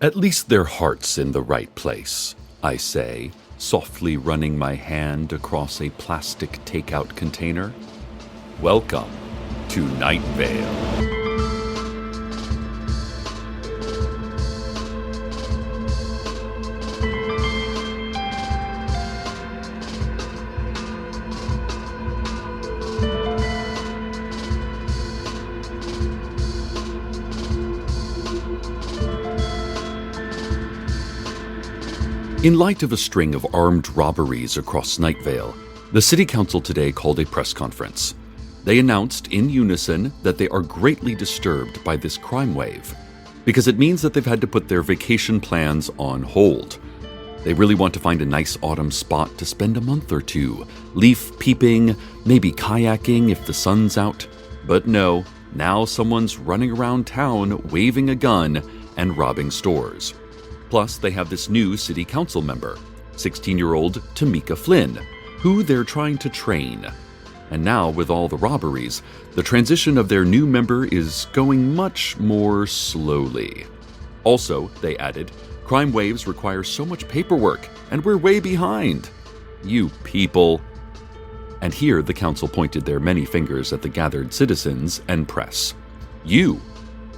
At least their heart's in the right place, I say, softly running my hand across a plastic takeout container. Welcome to Night Vale. In light of a string of armed robberies across Night Vale, the City Council today called a press conference. They announced in unison that they are greatly disturbed by this crime wave, because it means that they've had to put their vacation plans on hold. They really want to find a nice autumn spot to spend a month or two, leaf peeping, maybe kayaking if the sun's out. But no, now someone's running around town waving a gun and robbing stores. Plus, they have this new city council member, 16-year-old Tamika Flynn, who they're trying to train. And now, with all the robberies, the transition of their new member is going much more slowly. Also, they added, crime waves require so much paperwork, and we're way behind. You people. And here the council pointed their many fingers at the gathered citizens and press. You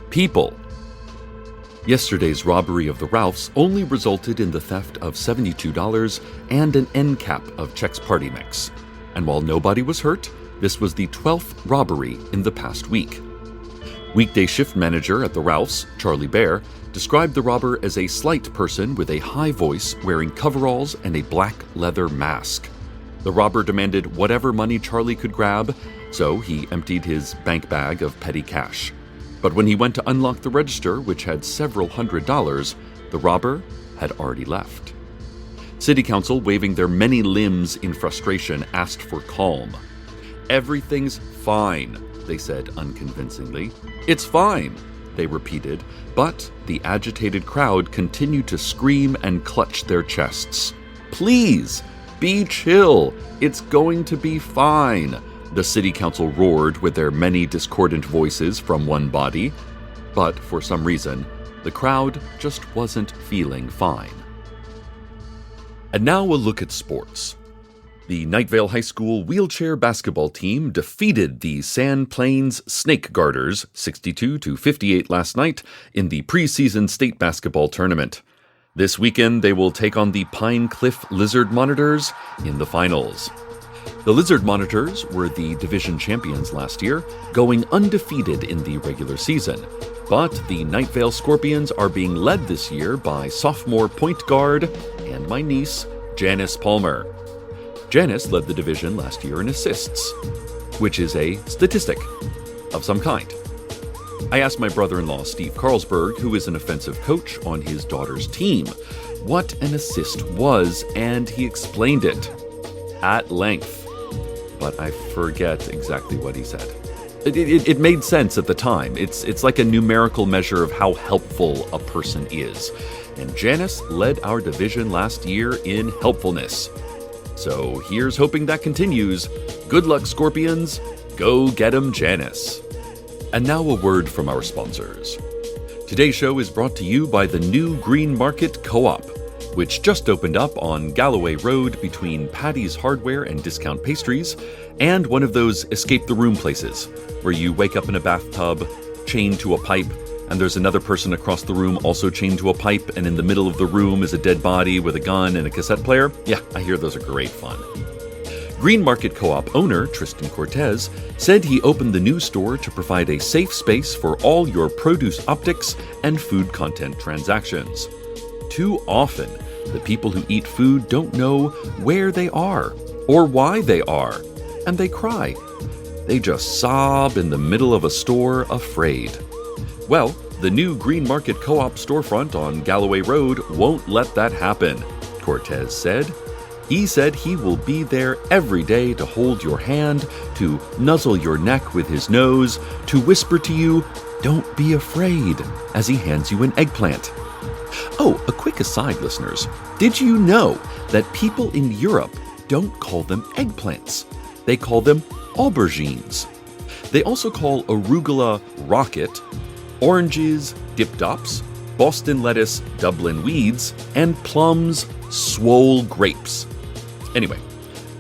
people. Yesterday's robbery of the Ralphs only resulted in the theft of $72 and an end cap of Chex Party Mix. And while nobody was hurt, this was the 12th robbery in the past week. Weekday shift manager at the Ralphs, Charlie Bear, described the robber as a slight person with a high voice wearing coveralls and a black leather mask. The robber demanded whatever money Charlie could grab, so he emptied his bank bag of petty cash. But when he went to unlock the register, which had several $100s, the robber had already left. City Council, waving their many limbs in frustration, asked for calm. Everything's fine, they said unconvincingly. It's fine, they repeated, but the agitated crowd continued to scream and clutch their chests. Please, be chill. It's going to be fine, the City Council roared with their many discordant voices from one body. But for some reason, the crowd just wasn't feeling fine. And now a look at sports. The Night Vale High School wheelchair basketball team defeated the Sand Plains Snake Guarders 62-58 last night in the preseason state basketball tournament. This weekend, they will take on the Pine Cliff Lizard Monitors in the finals. The Lizard Monitors were the division champions last year, going undefeated in the regular season. But the Night Vale Scorpions are being led this year by sophomore point guard and my niece, Janice Palmer. Janice led the division last year in assists, which is a statistic of some kind. I asked my brother-in-law, Steve Carlsberg, who is an offensive coach on his daughter's team, what an assist was, and he explained it at length. But I forget exactly what he said. It made sense at the time. It's like a numerical measure of how helpful a person is. And Janice led our division last year in helpfulness. So here's hoping that continues. Good luck, Scorpions. Go get 'em, Janice. And now a word from our sponsors. Today's show is brought to you by the new Green Market Co-op, which just opened up on Galloway Road between Patty's Hardware and Discount Pastries, and one of those escape-the-room places where you wake up in a bathtub, chained to a pipe, and there's another person across the room also chained to a pipe, and in the middle of the room is a dead body with a gun and a cassette player. Yeah, I hear those are great fun. Green Market Co-op owner Tristan Cortez said he opened the new store to provide a safe space for all your produce optics and food content transactions. Too often, the people who eat food don't know where they are or why they are, and they cry. They just sob in the middle of a store afraid. Well, the new Green Market Co-op storefront on Galloway Road won't let that happen, Cortez said. He said he will be there every day to hold your hand, to nuzzle your neck with his nose, to whisper to you, "Don't be afraid," as he hands you an eggplant. Oh, a quick aside, listeners. Did you know that people in Europe don't call them eggplants? They call them aubergines. They also call arugula rocket, oranges dip-dops, Boston lettuce, Dublin weeds, and plums, swole grapes. Anyway,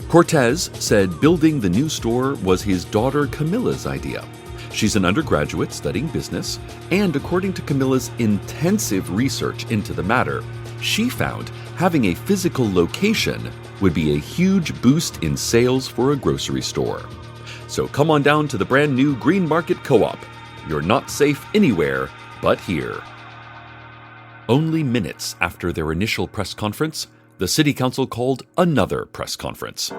Cortez said building the new store was his daughter Camilla's idea. She's an undergraduate studying business, and according to Camilla's intensive research into the matter, she found having a physical location would be a huge boost in sales for a grocery store. So come on down to the brand new Green Market Co-op. You're not safe anywhere but here. Only minutes after their initial press conference, the City Council called another press conference.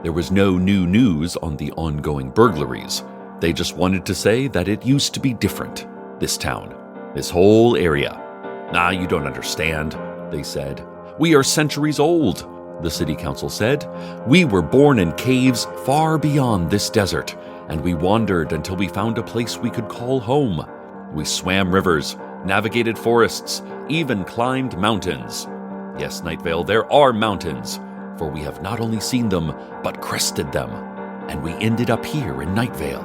There was no new news on the ongoing burglaries. They just wanted to say that it used to be different. This town, this whole area. You don't understand, they said. We are centuries old, the City Council said. We were born in caves far beyond this desert, and we wandered until we found a place we could call home. We swam rivers, navigated forests, even climbed mountains. Yes, Night Vale, there are mountains, for we have not only seen them, but crested them. And we ended up here in Night Vale.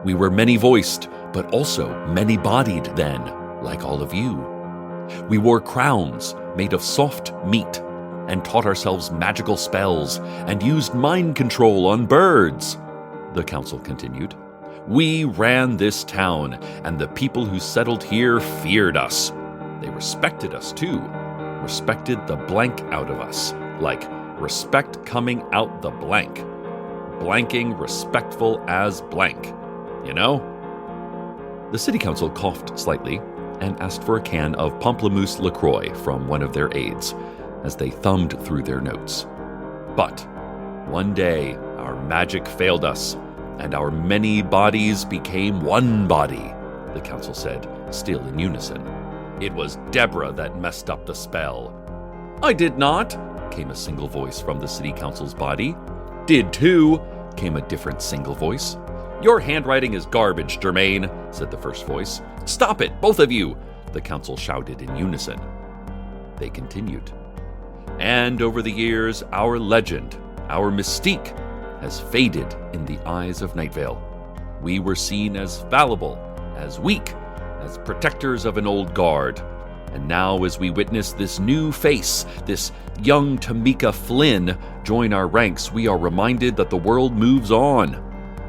We were many-voiced, but also many-bodied then, like all of you. We wore crowns made of soft meat, and taught ourselves magical spells, and used mind control on birds, the council continued. We ran this town, and the people who settled here feared us. They respected us, too. Respected the blank out of us, like respect coming out the blank. Blanking respectful as blank. You know? The City Council coughed slightly and asked for a can of Pamplemousse LaCroix from one of their aides as they thumbed through their notes. But one day, our magic failed us, and our many bodies became one body, the council said, still in unison. It was Deborah that messed up the spell. I did not, came a single voice from the City Council's body. Did too, came a different single voice. Your handwriting is garbage, Germaine, said the first voice. Stop it, both of you, the council shouted in unison. They continued. And over the years, our legend, our mystique, has faded in the eyes of Night Vale. We were seen as fallible, as weak, as protectors of an old guard. And now as we witness this new face, this young Tamika Flynn, join our ranks, we are reminded that the world moves on.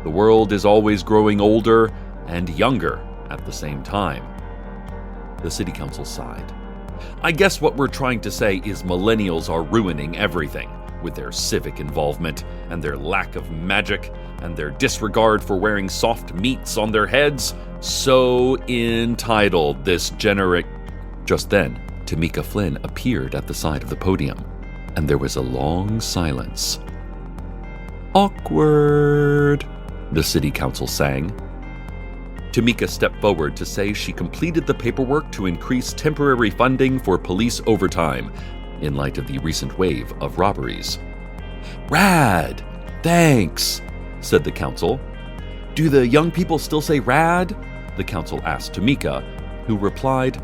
The world is always growing older and younger at the same time. The City Council sighed. I guess what we're trying to say is millennials are ruining everything with their civic involvement and their lack of magic and their disregard for wearing soft meats on their heads. So entitled, this generic... Just then, Tamika Flynn appeared at the side of the podium, and there was a long silence. Awkward, the City Council sang. Tamika stepped forward to say she completed the paperwork to increase temporary funding for police overtime in light of the recent wave of robberies. Rad! Thanks, said the council. Do the young people still say rad? The council asked Tamika, who replied,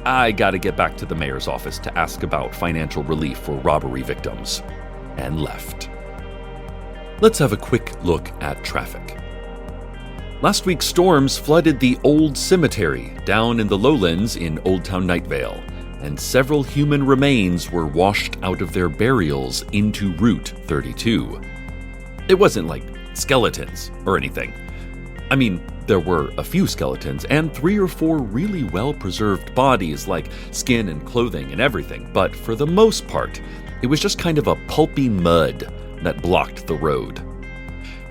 I gotta get back to the mayor's office to ask about financial relief for robbery victims, and left. Let's have a quick look at traffic. Last week's storms flooded the old cemetery down in the lowlands in Old Town Night Vale, and several human remains were washed out of their burials into Route 32. It wasn't like skeletons or anything. I mean, there were a few skeletons and 3 or 4 really well-preserved bodies like skin and clothing and everything, but for the most part, it was just kind of a pulpy mud that blocked the road.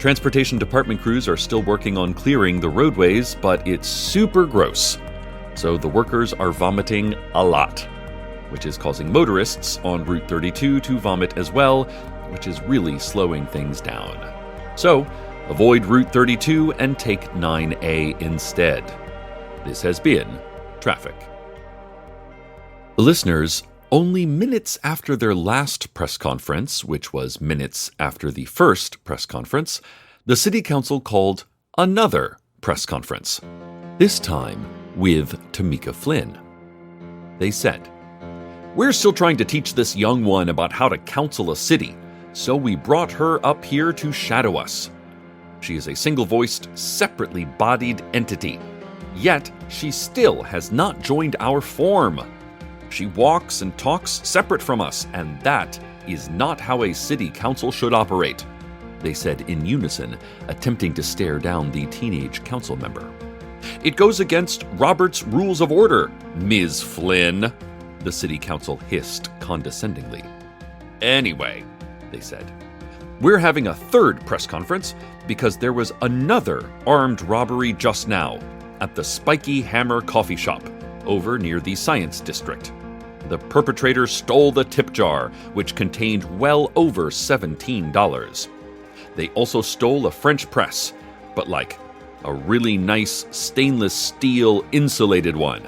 Transportation department crews are still working on clearing the roadways, but it's super gross. So the workers are vomiting a lot, which is causing motorists on Route 32 to vomit as well, which is really slowing things down. So, avoid Route 32 and take 9A instead. This has been Traffic. Listeners, only minutes after their last press conference, which was minutes after the first press conference, the City Council called another press conference, this time with Tamika Flynn. They said, We're still trying to teach this young one about how to counsel a city, so we brought her up here to shadow us. She is a single-voiced, separately bodied entity. Yet, she still has not joined our form. She walks and talks separate from us, and that is not how a city council should operate," they said in unison, attempting to stare down the teenage council member. "It goes against Robert's Rules of Order, Ms. Flynn," the city council hissed condescendingly. "Anyway," they said, "we're having a third press conference because there was another armed robbery just now at the Spiky Hammer Coffee Shop over near the Science District. The perpetrator stole the tip jar, which contained well over $17. They also stole a French press, but like a really nice stainless steel insulated one,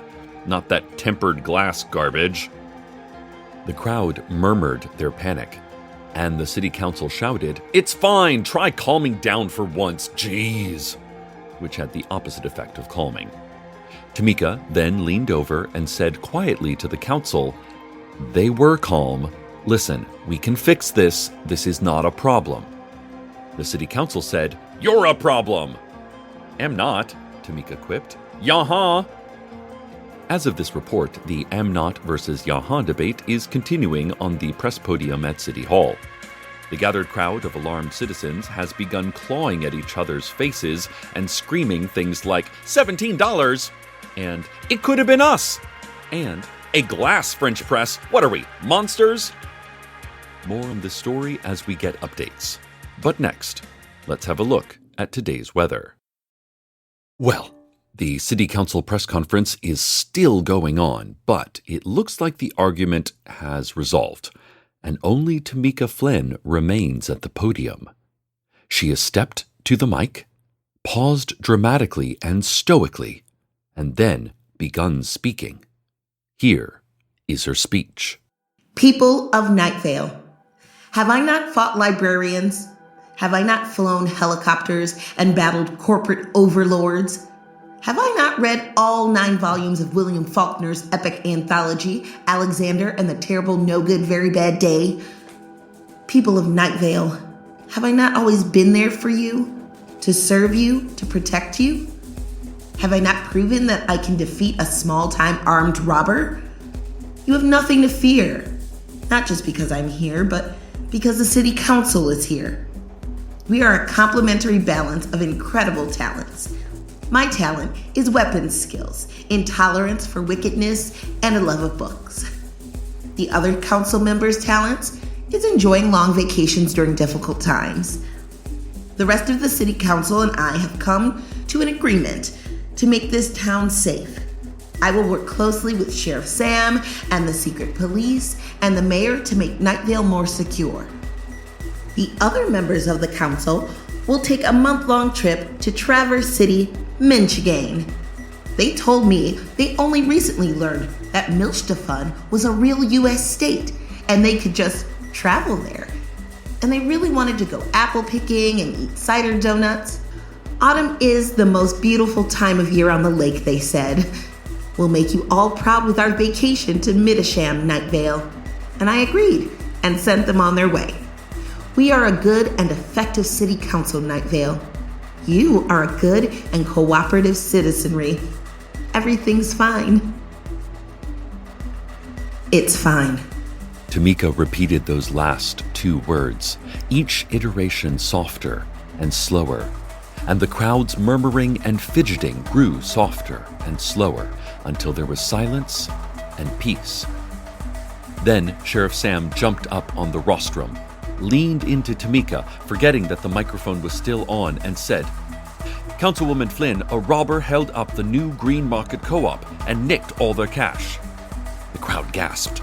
not that tempered glass garbage." The crowd murmured their panic, and the city council shouted, "It's fine, try calming down for once, jeez," which had the opposite effect of calming. Tamika then leaned over and said quietly to the council, "They were calm. Listen, we can fix this. This is not a problem." The city council said, "You're a problem." "Am not," Tamika quipped. "Yaha." As of this report, the am not versus yaha debate is continuing on the press podium at City Hall. The gathered crowd of alarmed citizens has begun clawing at each other's faces and screaming things like $17 and "It could have been us" and "A glass French press, what are we, monsters?" More on this story as we get updates. But next, let's have a look at today's weather. Well, the City Council press conference is still going on, but it looks like the argument has resolved, and only Tamika Flynn remains at the podium. She has stepped to the mic, paused dramatically and stoically, and then begun speaking. Here is her speech. People of Night Vale, have I not fought librarians? Have I not flown helicopters and battled corporate overlords? Have I not read all 9 volumes of William Faulkner's epic anthology, Alexander and the Terrible No Good Very Bad Day? People of Night Vale, have I not always been there for you, to serve you, to protect you? Have I not proven that I can defeat a small-time armed robber? You have nothing to fear, not just because I'm here, but because the City Council is here. We are a complementary balance of incredible talents. My talent is weapons skills, intolerance for wickedness, and a love of books. The other council members' talents is enjoying long vacations during difficult times. The rest of the City Council and I have come to an agreement to make this town safe. I will work closely with Sheriff Sam and the secret police and the mayor to make Night Vale more secure. The other members of the council will take a month-long trip to Traverse City, Michigan. They told me they only recently learned that Milstefan was a real U.S. state and they could just travel there. And they really wanted to go apple picking and eat cider donuts. Autumn is the most beautiful time of year on the lake, they said. We'll make you all proud with our vacation to Midisham, Night Vale. And I agreed and sent them on their way. We are a good and effective city council, Night Vale. You are a good and cooperative citizenry. Everything's fine. It's fine. Tamika repeated those last 2 words, each iteration softer and slower, and the crowd's murmuring and fidgeting grew softer and slower until there was silence and peace. Then Sheriff Sam jumped up on the rostrum, leaned into Tamika, forgetting that the microphone was still on, and said, "Councilwoman Flynn, a robber held up the new Green Market Co-op and nicked all their cash." The crowd gasped.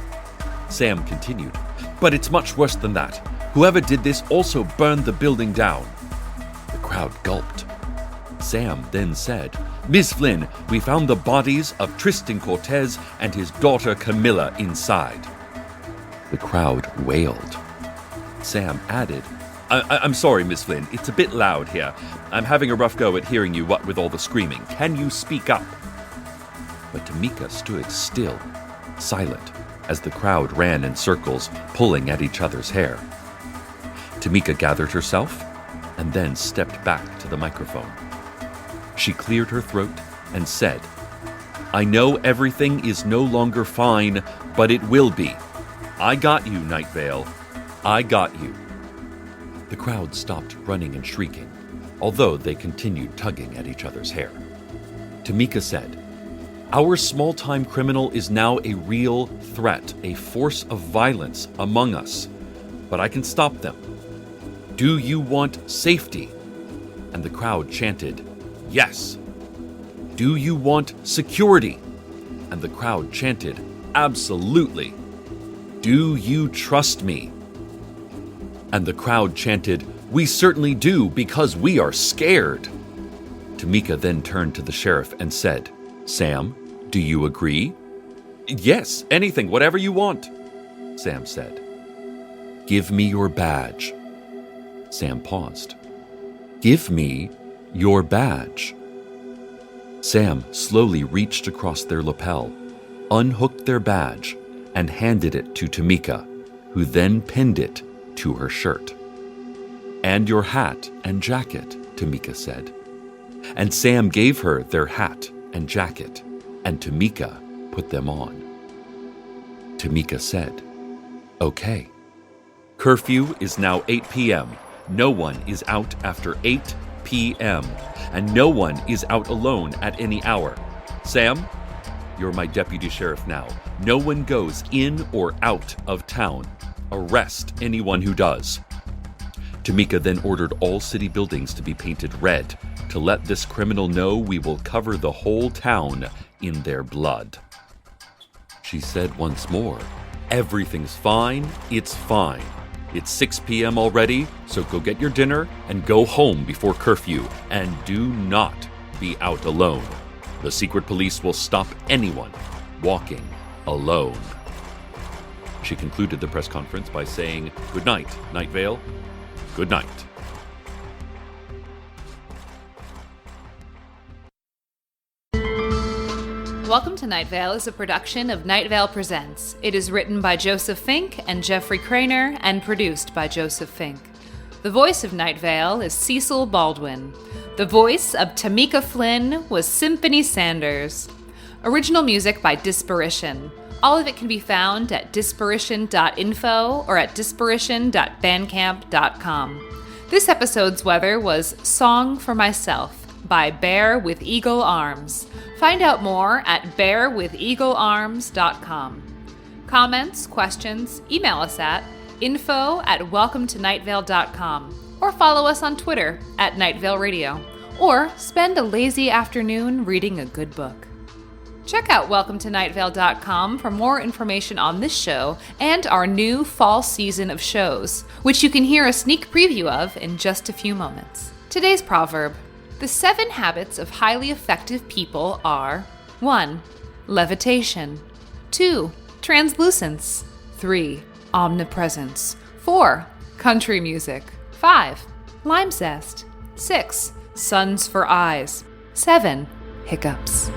Sam continued, "But it's much worse than that. Whoever did this also burned the building down." The crowd gulped. Sam then said, "Ms. Flynn, we found the bodies of Tristan Cortez and his daughter Camilla inside." The crowd wailed. Sam added, I'm sorry, Miss Flynn, it's a bit loud here. I'm having a rough go at hearing you what with all the screaming. Can you speak up?" But Tamika stood still, silent, as the crowd ran in circles, pulling at each other's hair. Tamika gathered herself and then stepped back to the microphone. She cleared her throat and said, "I know everything is no longer fine, but it will be. I got you, Night Vale. I got you." The crowd stopped running and shrieking, although they continued tugging at each other's hair. Tamika said, "Our small-time criminal is now a real threat, a force of violence among us. But I can stop them. Do you want safety?" And the crowd chanted, "Yes." "Do you want security?" And the crowd chanted, "Absolutely." "Do you trust me?" And the crowd chanted, "We certainly do, because we are scared." Tamika then turned to the sheriff and said, "Sam, do you agree?" "Yes, anything, whatever you want," Sam said. "Give me your badge." Sam paused. "Give me your badge." Sam slowly reached across their lapel, unhooked their badge, and handed it to Tamika, who then pinned it to her shirt. "And your hat and jacket," Tamika said. And Sam gave her their hat and jacket, and Tamika put them on. Tamika said, "Okay. Curfew is now 8 p.m. No one is out after 8 p.m., and no one is out alone at any hour. Sam, you're my deputy sheriff now. No one goes in or out of town. Arrest anyone who does." Tamika then ordered all city buildings to be painted red to let this criminal know we will cover the whole town in their blood. She said once more, "Everything's fine, it's fine. It's 6 p.m. already, so go get your dinner and go home before curfew, and do not be out alone. The secret police will stop anyone walking alone." She concluded the press conference by saying, "Good night, Night Vale. Good night." Welcome to Night Vale is a production of Night Vale Presents. It is written by Joseph Fink and Jeffrey Craner and produced by Joseph Fink. The voice of Night Vale is Cecil Baldwin. The voice of Tamika Flynn was Symphony Sanders. Original music by Disparition. All of it can be found at disparition.info or at disparition.bandcamp.com. This episode's weather was Song for Myself by Bear with Eagle Arms. Find out more at bearwitheaglearms.com. Comments, questions, email us at info@welcometonightvale.com or follow us on Twitter at Night Vale Radio, or spend a lazy afternoon reading a good book. Check out welcometonightvale.com for more information on this show and our new fall season of shows, which you can hear a sneak preview of in just a few moments. Today's proverb. The 7 habits of highly effective people are 1. Levitation 2. Translucence 3. Omnipresence 4. Country music 5. Lime zest 6. Suns for eyes 7. Hiccups.